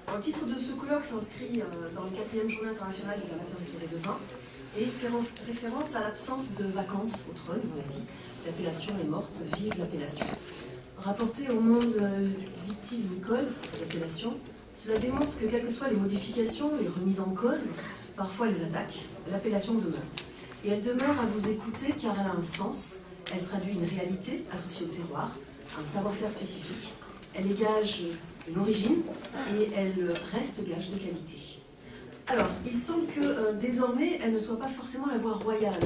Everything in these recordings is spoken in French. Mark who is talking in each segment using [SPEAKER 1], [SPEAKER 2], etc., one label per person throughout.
[SPEAKER 1] Le titre de ce colloque s'inscrit dans le 4e journée internationale des amateurs éclairés de vin et fait référence à l'absence de vacances au trône, on l'a dit. L'appellation est morte, vive l'appellation. Rapporté au monde vitivinicole, l'appellation, cela démontre que quelles que soient les modifications, les remises en cause, parfois les attaques, l'appellation demeure. Et elle demeure à vous écouter car elle a un sens, elle traduit une réalité associée au terroir, un savoir-faire spécifique, elle est gage d'une origine et elle reste gage de qualité. Alors, il semble que désormais, elle ne soit pas forcément la voie royale.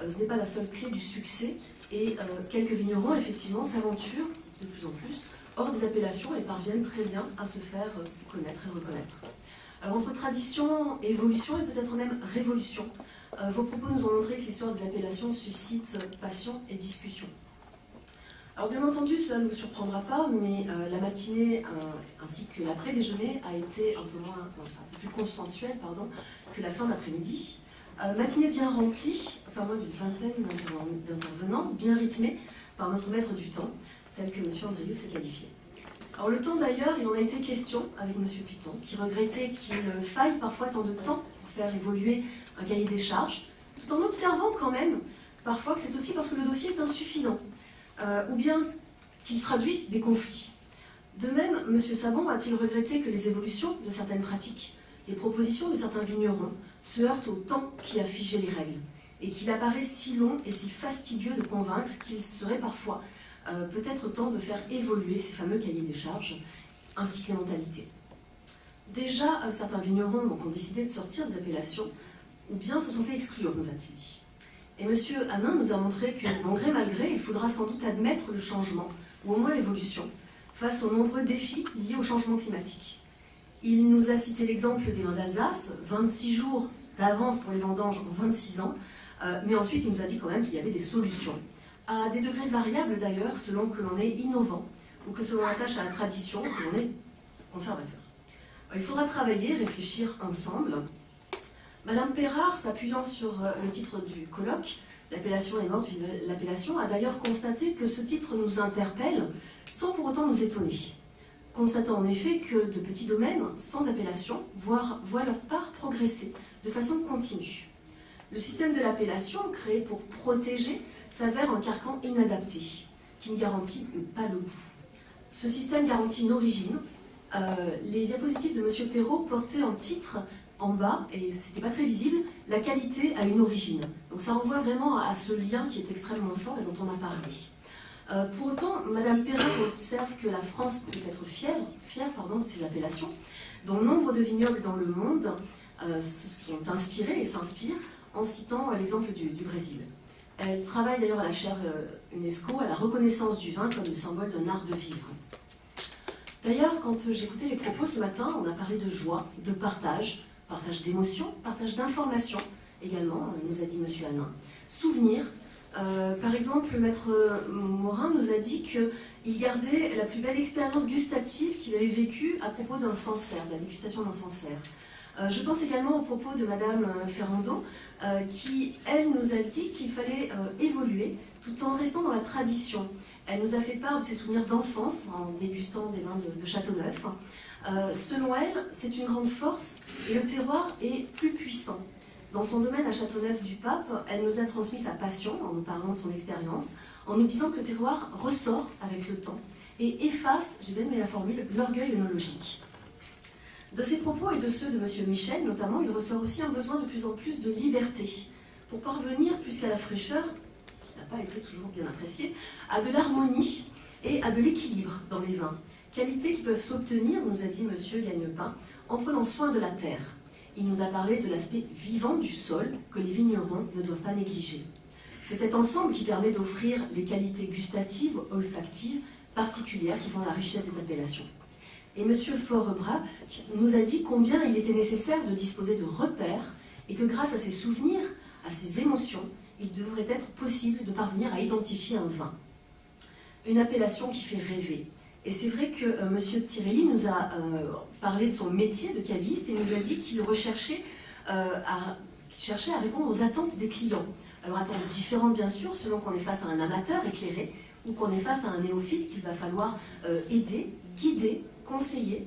[SPEAKER 1] Ce n'est pas la seule clé du succès et quelques vignerons, effectivement, s'aventurent de plus en plus hors des appellations et parviennent très bien à se faire connaître et reconnaître. Alors, entre tradition, évolution et peut-être même révolution, vos propos nous ont montré que l'histoire des appellations suscite passion et discussion. Alors bien entendu, cela ne vous surprendra pas, mais la matinée ainsi que l'après-déjeuner a été un peu plus consensuelle que la fin d'après-midi. Matinée bien remplie, pas moins d'une vingtaine d'intervenants, bien rythmée par notre maître du temps, tel que M. Andrius est qualifié. Alors le temps d'ailleurs, il en a été question avec M. Piton, qui regrettait qu'il faille parfois tant de temps pour faire évoluer un cahier des charges, tout en observant quand même parfois que c'est aussi parce que le dossier est insuffisant. Ou bien qu'il traduit des conflits. De même, M. Sabon a-t-il regretté que les évolutions de certaines pratiques, les propositions de certains vignerons, se heurtent au temps qui a figé les règles, et qu'il apparaît si long et si fastidieux de convaincre qu'il serait parfois peut-être temps de faire évoluer ces fameux cahiers des charges, ainsi que les mentalités. Déjà, certains vignerons ont décidé de sortir des appellations, ou bien se sont fait exclure, nous a-t-il dit. Et M. Hanin nous a montré que, bon gré mal gré, il faudra sans doute admettre le changement, ou au moins l'évolution, face aux nombreux défis liés au changement climatique. Il nous a cité l'exemple des vins d'Alsace, 26 jours d'avance pour les vendanges en 26 ans, mais ensuite il nous a dit quand même qu'il y avait des solutions, à des degrés variables d'ailleurs, selon que l'on est innovant, ou que l'on attache à la tradition, que l'on est conservateur. Alors, il faudra travailler, réfléchir ensemble. Madame Perrard, s'appuyant sur le titre du colloque, l'appellation est morte, vive l'appellation, a d'ailleurs constaté que ce titre nous interpelle sans pour autant nous étonner. Constatant en effet que de petits domaines sans appellation voient leur part progresser de façon continue. Le système de l'appellation, créé pour protéger, s'avère un carcan inadapté, qui ne garantit pas le goût. Ce système garantit une origine. Les diapositives de M. Perrault portaient en titre en bas, et c'était pas très visible, la qualité a une origine. Donc ça renvoie vraiment à ce lien qui est extrêmement fort et dont on a parlé. Pour autant, Mme Perrault observe que la France peut être fière de ses appellations, dont nombre de vignobles dans le monde se sont inspirés et s'inspirent en citant l'exemple du Brésil. Elle travaille d'ailleurs à la chaire UNESCO, à la reconnaissance du vin comme le symbole d'un art de vivre. D'ailleurs, quand j'écoutais les propos ce matin, on a parlé de joie, de partage d'émotions, partage d'informations également, nous a dit M. Hanin. Souvenir, par exemple, le maître Morin nous a dit qu'il gardait la plus belle expérience gustative qu'il avait vécue à propos d'un Sancerre, de la dégustation d'un Sancerre. Je pense également aux propos de Madame Ferrando, qui, elle, nous a dit qu'il fallait évoluer tout en restant dans la tradition. Elle nous a fait part de ses souvenirs d'enfance en dégustant des vins de Châteauneuf. Selon elle, c'est une grande force et le terroir est plus puissant. Dans son domaine à Châteauneuf-du-Pape, elle nous a transmis sa passion en nous parlant de son expérience, en nous disant que le terroir ressort avec le temps et efface, j'ai bien aimé la formule, l'orgueil œnologique. De ses propos et de ceux de M. Michel notamment, il ressort aussi un besoin de plus en plus de liberté pour parvenir, plus qu'à la fraîcheur, qui n'a pas été toujours bien appréciée, à de l'harmonie et à de l'équilibre dans les vins. Qualités qui peuvent s'obtenir, nous a dit M. Gagnepin, en prenant soin de la terre. Il nous a parlé de l'aspect vivant du sol que les vignerons ne doivent pas négliger. C'est cet ensemble qui permet d'offrir les qualités gustatives, olfactives, particulières qui font la richesse des appellations. Et M. Faurebrac nous a dit combien il était nécessaire de disposer de repères et que grâce à ses souvenirs, à ses émotions, il devrait être possible de parvenir à identifier un vin. Une appellation qui fait rêver. Et c'est vrai que M. Tirelli nous a parlé de son métier de caviste et nous a dit qu'il cherchait à répondre aux attentes des clients. Alors attentes différentes bien sûr, selon qu'on est face à un amateur éclairé ou qu'on est face à un néophyte qu'il va falloir aider, guider, conseiller,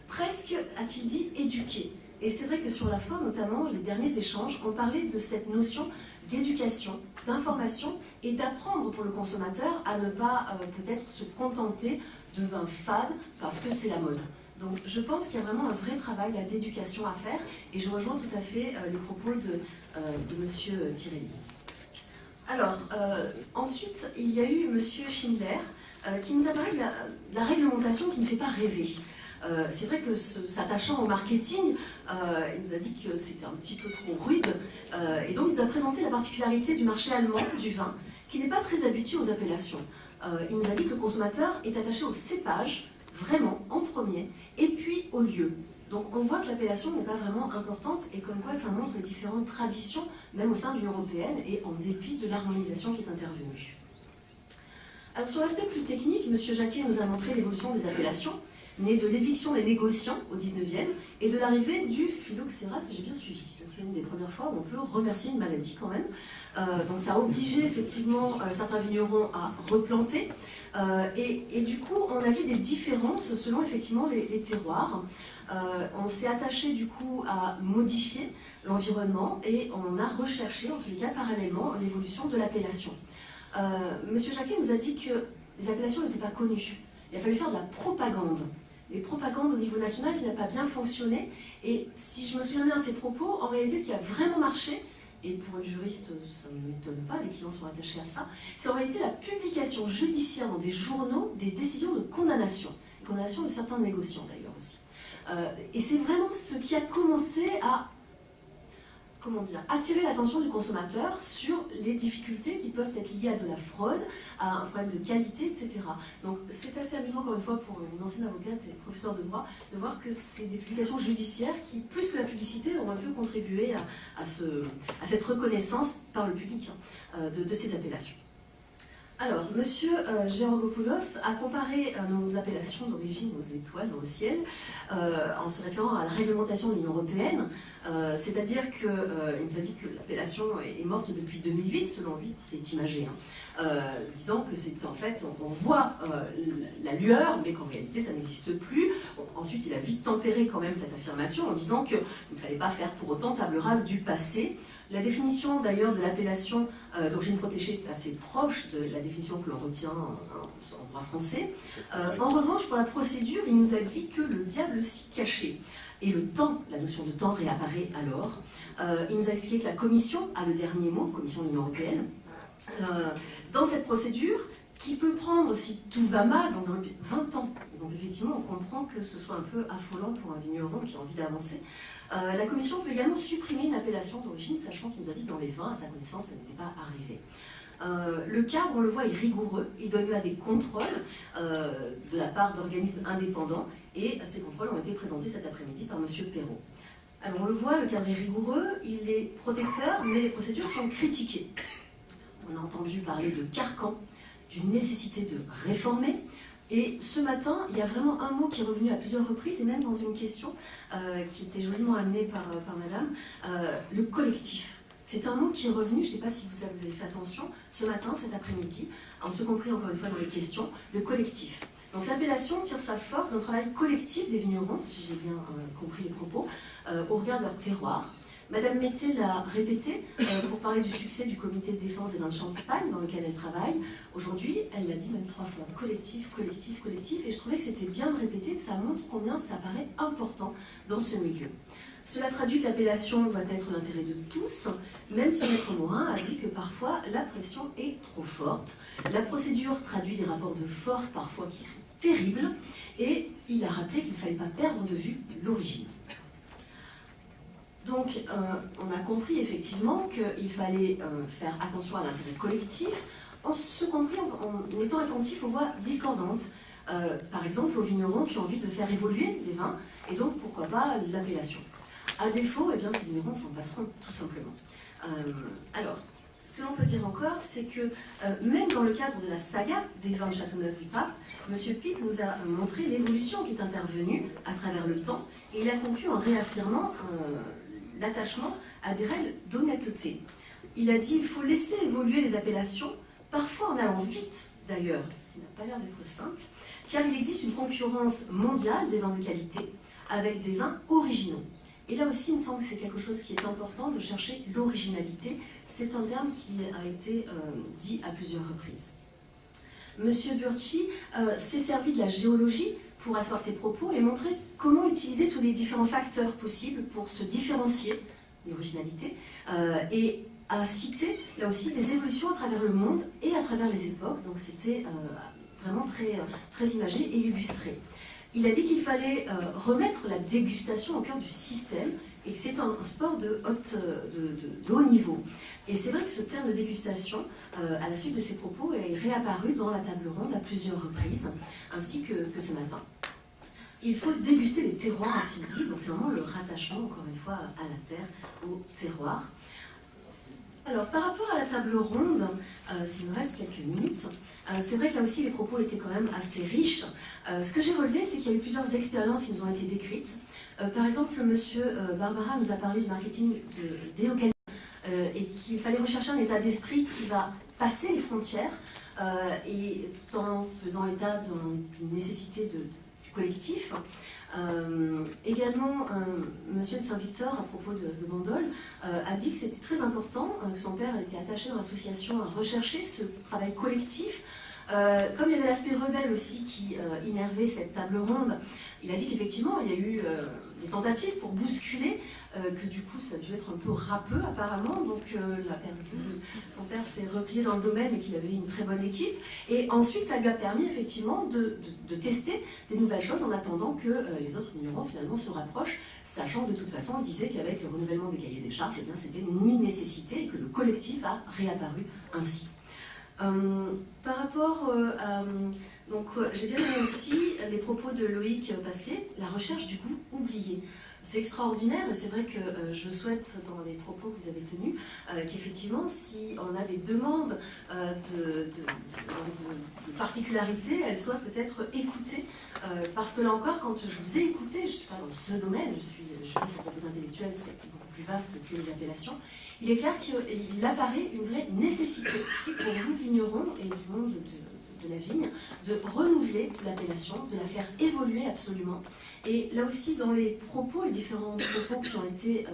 [SPEAKER 1] presque, a-t-il dit, éduquer. Et c'est vrai que sur la fin, notamment, les derniers échanges, on parlait de cette notion d'éducation, d'information et d'apprendre pour le consommateur à ne pas peut-être se contenter de vins fades parce que c'est la mode. Donc je pense qu'il y a vraiment un vrai travail d'éducation à faire et je rejoins tout à fait les propos de M. Tirelli. Alors, ensuite, il y a eu M. Schindler qui nous a parlé de la réglementation qui ne fait pas rêver. C'est vrai que s'attachant au marketing, il nous a dit que c'était un petit peu trop rude et donc il nous a présenté la particularité du marché allemand du vin qui n'est pas très habitué aux appellations. Il nous a dit que le consommateur est attaché au cépage, vraiment en premier, et puis au lieu. Donc on voit que l'appellation n'est pas vraiment importante et comme quoi ça montre les différentes traditions, même au sein de l'Union européenne et en dépit de l'harmonisation qui est intervenue. Alors sur l'aspect plus technique, M. Jacquet nous a montré l'évolution des appellations, née de l'éviction des négociants au 19e et de l'arrivée du phylloxéra, si j'ai bien suivi. C'est une des premières fois où on peut remercier une maladie quand même. Donc ça a obligé effectivement certains vignerons à replanter. Et du coup, on a vu des différences selon effectivement les terroirs. On s'est attaché du coup à modifier l'environnement et on a recherché, en tous les cas parallèlement, l'évolution de l'appellation. Monsieur Jacquet nous a dit que les appellations n'étaient pas connues. Il a fallu faire de la propagande. Les propagandes au niveau national, ça n'a pas bien fonctionné. Et si je me souviens bien de ces propos, en réalité, ce qui a vraiment marché, et pour une juriste, ça ne m'étonne pas, les clients sont attachés à ça, c'est en réalité la publication judiciaire dans des journaux des décisions de condamnation. Condamnation de certains négociants d'ailleurs aussi. Et c'est vraiment ce qui a commencé à attirer l'attention du consommateur sur les difficultés qui peuvent être liées à de la fraude, à un problème de qualité, etc. Donc c'est assez amusant, encore une fois, pour une ancienne avocate et professeure de droit, de voir que c'est des publications judiciaires qui, plus que la publicité, ont un peu contribué à cette reconnaissance par le public de ces appellations. Alors, M. Georgopoulos a comparé nos appellations d'origine aux étoiles dans le ciel en se référant à la réglementation de l'Union européenne, c'est-à-dire qu'il nous a dit que l'appellation est morte depuis 2008, selon lui, c'est imagé, disant que c'est en fait, on voit la lueur, mais qu'en réalité ça n'existe plus. Bon, ensuite, il a vite tempéré quand même cette affirmation en disant qu'il ne fallait pas faire pour autant table rase du passé. La définition d'ailleurs de l'appellation d'origine protégée est assez proche de la définition que l'on retient en droit français. En revanche, pour la procédure, il nous a dit que le diable s'y cachait. Et le temps, la notion de temps réapparaît alors. Il nous a expliqué que la Commission a le dernier mot, Commission de l'Union européenne. Dans cette procédure, qui peut prendre, si tout va mal, donc 20 ans. Donc effectivement, on comprend que ce soit un peu affolant pour un vigneron qui a envie d'avancer. La Commission peut également supprimer une appellation d'origine, sachant qu'il nous a dit que dans les vins, à sa connaissance, ça n'était pas arrivé. Le cadre, on le voit, est rigoureux. Il donne lieu à des contrôles de la part d'organismes indépendants et ces contrôles ont été présentés cet après-midi par M. Perrault. Alors on le voit, le cadre est rigoureux, il est protecteur, mais les procédures sont critiquées. On a entendu parler de carcan, d'une nécessité de réformer. Et ce matin, il y a vraiment un mot qui est revenu à plusieurs reprises, et même dans une question qui était joliment amenée par madame, le collectif. C'est un mot qui est revenu, je ne sais pas si vous avez fait attention, ce matin, cet après-midi, en se compris encore une fois dans les questions, le collectif. Donc l'appellation tire sa force d'un travail collectif des vignerons, si j'ai bien compris les propos, au regard de leur terroir. Madame Mété l'a répété pour parler du succès du comité de défense des vins de Champagne dans lequel elle travaille. Aujourd'hui, elle l'a dit même 3 fois, collectif, collectif, collectif. Et je trouvais que c'était bien de répéter, que ça montre combien ça paraît important dans ce milieu. Cela traduit que l'appellation doit être l'intérêt de tous, même si Maître Morin a dit que parfois la pression est trop forte. La procédure traduit des rapports de force parfois qui sont terribles. Et il a rappelé qu'il ne fallait pas perdre de vue l'origine. Donc, on a compris effectivement qu'il fallait faire attention à l'intérêt collectif, en étant attentif aux voix discordantes. Par exemple, aux vignerons qui ont envie de faire évoluer les vins, et donc pourquoi pas l'appellation. À défaut, eh bien, ces vignerons s'en passeront tout simplement. Alors, ce que l'on peut dire encore, c'est que même dans le cadre de la saga des vins de Châteauneuf-du-Pape, M. Pitt nous a montré l'évolution qui est intervenue à travers le temps, et il a conclu en réaffirmant l'attachement à des règles d'honnêteté. Il a dit qu'il faut laisser évoluer les appellations, parfois en allant vite d'ailleurs, ce qui n'a pas l'air d'être simple, car il existe une concurrence mondiale des vins de qualité. avec des vins originaux. Et là aussi, il me semble que c'est quelque chose qui est important de chercher l'originalité. C'est un terme qui a été dit à plusieurs reprises. Monsieur Burchi s'est servi de la géologie pour asseoir ses propos et montrer comment utiliser tous les différents facteurs possibles pour se différencier, l'originalité, et a cité là aussi des évolutions à travers le monde et à travers les époques. Donc c'était vraiment très imagé et illustré. Il a dit qu'il fallait remettre la dégustation au cœur du système et que c'est un sport de haut niveau. Et c'est vrai que ce terme de dégustation, à la suite de ses propos, est réapparu dans la table ronde à plusieurs reprises, ainsi que ce matin. Il faut déguster les terroirs, a-t-il dit, donc c'est vraiment le rattachement, encore une fois, à la terre, au terroir. Alors, par rapport à la table ronde, s'il me reste quelques minutes, c'est vrai que là aussi les propos étaient quand même assez riches. Ce que j'ai relevé, c'est qu'il y a eu plusieurs expériences qui nous ont été décrites. Par exemple, monsieur Barbara nous a parlé du marketing de délocalisation et qu'il fallait rechercher un état d'esprit qui va passer les frontières et tout en faisant état d'une nécessité du collectif. Également, monsieur de Saint-Victor, à propos de Bandol, a dit que c'était très important, que son père était attaché dans l'association à rechercher ce travail collectif. Comme il y avait l'aspect rebelle aussi qui innervait cette table ronde, il a dit qu'effectivement il y a eu des tentatives pour bousculer, que du coup ça a dû être un peu râpeux apparemment, donc son père s'est replié dans le domaine et qu'il avait une très bonne équipe, et ensuite ça lui a permis effectivement de tester des nouvelles choses en attendant que les autres vignerons finalement se rapprochent, sachant de toute façon, il disait qu'avec le renouvellement des cahiers des charges, eh bien, c'était une nécessité et que le collectif a réapparu ainsi. Par rapport à... j'ai bien aimé aussi les propos de Loïc Pasquet, la recherche du goût oublié. C'est extraordinaire et c'est vrai que je souhaite, dans les propos que vous avez tenus, qu'effectivement, si on a des demandes de particularités, elles soient peut-être écoutées. Parce que là encore, quand je vous ai écouté, je ne suis pas dans ce domaine, je suis juriste en propriété intellectuelle, c'est beaucoup plus vaste que les appellations. Il est clair qu'il apparaît une vraie nécessité pour vous, vignerons, et du monde de la vigne, de renouveler l'appellation, de la faire évoluer absolument. Et là aussi, dans les propos, les différents propos qui ont été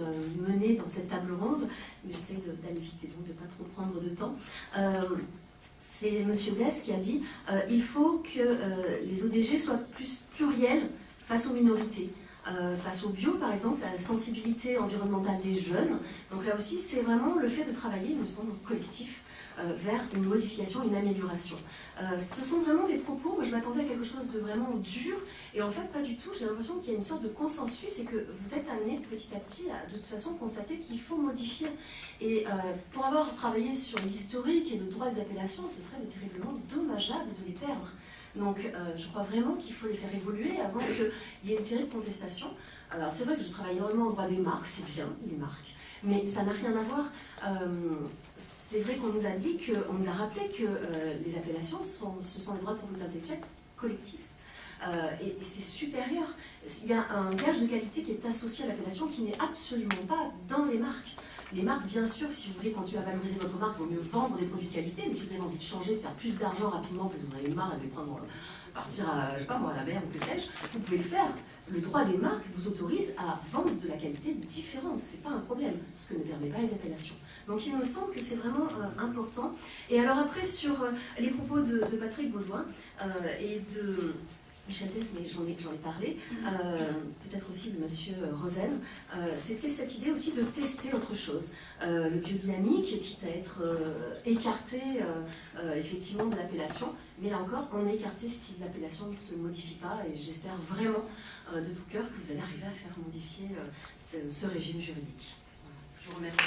[SPEAKER 1] menés dans cette table ronde, mais j'essaie d'aller vite et donc de ne pas trop prendre de temps, c'est M. Dess qui a dit il faut que les ODG soient plus pluriels face aux minorités. Face au bio, par exemple, à la sensibilité environnementale des jeunes. Donc là aussi, c'est vraiment le fait de travailler, il me semble, collectif, vers une modification, une amélioration. Ce sont vraiment des propos, moi je m'attendais à quelque chose de vraiment dur, et en fait pas du tout, j'ai l'impression qu'il y a une sorte de consensus, et que vous êtes amené petit à petit à de toute façon constater qu'il faut modifier. Et pour avoir travaillé sur l'historique et le droit des appellations, ce serait terriblement dommageable de les perdre. Donc je crois vraiment qu'il faut les faire évoluer avant qu'il y ait une terrible contestation. Alors c'est vrai que je travaille énormément au droit des marques, c'est bien, les marques, mais ça n'a rien à voir. C'est vrai qu'on nous a dit, on nous a rappelé que les appellations, ce sont les droits de propriété intellectuelle collectifs. Et c'est supérieur. Il y a un gage de qualité qui est associé à l'appellation qui n'est absolument pas dans les marques. Les marques, bien sûr, si vous voulez continuer à valoriser votre marque, il vaut mieux vendre des produits de qualité, mais si vous avez envie de changer, de faire plus d'argent rapidement, parce que vous avez une marque, de partir à, je sais pas moi, à la mer ou que sais-je, vous pouvez le faire. Le droit des marques vous autorise à vendre de la qualité différente, c'est pas un problème, ce que ne permet pas les appellations. Donc il me semble que c'est vraiment important. Et alors après, sur les propos de Patrick Baudouin et de Michel Dess, mais j'en ai parlé, peut-être aussi de Monsieur Rosen, c'était cette idée aussi de tester autre chose. Le biodynamique, quitte à être écarté effectivement de l'appellation, mais là encore, on est écarté si l'appellation ne se modifie pas, et j'espère vraiment de tout cœur que vous allez arriver à faire modifier ce régime juridique. Voilà. Je vous remercie.